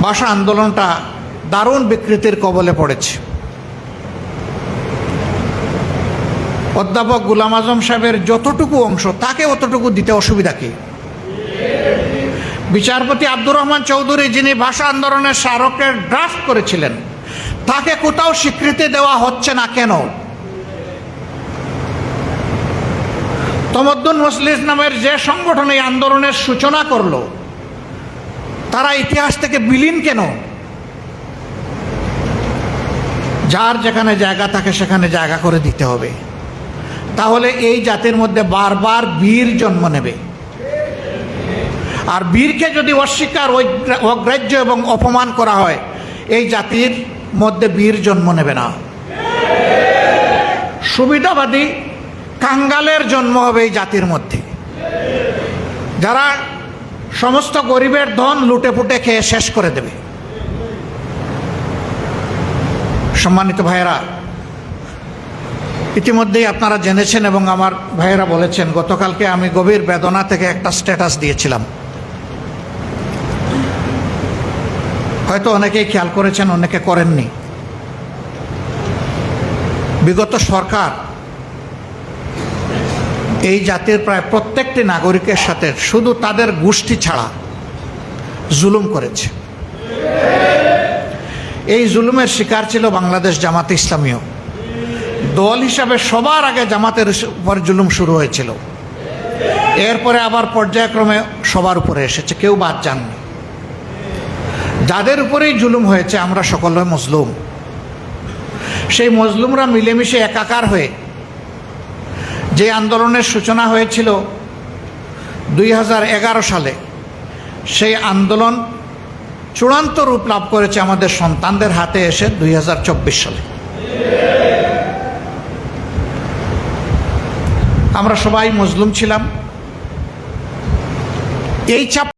ভাষা আন্দোলনটা দারুণ বিকৃতির কবলে পড়েছে। অধ্যাপক গোলাম আজম সাহেবের যতটুকু অংশ তাকে অতটুকু দিতে অসুবিধা কি? বিচারপতি আব্দুর রহমান চৌধুরী, যিনি ভাষা আন্দোলনের স্মারকের ড্রাফট করেছিলেন, তাকে কোথাও স্বীকৃতি দেওয়া হচ্ছে না কেন? তমদ্দুন মজলিস নামের যে সংগঠন এই আন্দোলনের সূচনা করলো, তারা ইতিহাস থেকে বিলীন কেন? যার যেখানে জায়গা থাকে সেখানে জায়গা করে দিতে হবে। তাহলে এই জাতির মধ্যে বারবার বীর জন্ম নেবে। আর বীরকে যদি অস্বীকার, অগ্রাহ্য এবং অপমান করা হয়, এই জাতির মধ্যে বীর জন্ম নেবে না। সুবিধাবাদী কাঙ্গালের জন্ম হবে এই জাতির মধ্যে, যারা সমস্ত গরিবের ধন লুটে পুটে খেয়ে শেষ করে দেবে। সম্মানিত ভাইয়েরা, ইতিমধ্যেই আপনারা জেনেছেন এবং আমার ভাইয়েরা বলেছেন, গতকালকে আমি গভীর বেদনা থেকে একটা স্ট্যাটাস দিয়েছিলাম। হয়তো অনেকেই খেয়াল করেছেন, অনেকে করেননি। বিগত সরকার এই জাতির প্রায় প্রত্যেকটি নাগরিকের সাথে শুধু তাদের গোষ্ঠী ছাড়া জুলুম করেছে। এই জুলুমের শিকার ছিল বাংলাদেশ জামাতে ইসলামীও। দল হিসাবে সবার আগে জামাতের উপর জুলুম শুরু হয়েছিল, এরপরে আবার পর্যায়ক্রমে সবার উপরে এসেছে, কেউ বাদ যাননি। যাদের উপরেই জুলুম হয়েছে আমরা সকলে মজলুম। সেই মজলুমরা মিলেমিশে একাকার হয়ে যে আন্দোলনের সূচনা হয়েছিল 2011 সালে, সেই আন্দোলন চূড়ান্ত রূপ লাভ করেছে আমাদের সন্তানদের হাতে এসে 2024 সালে। আমরা সবাই মজলুম ছিলাম। এই চাপ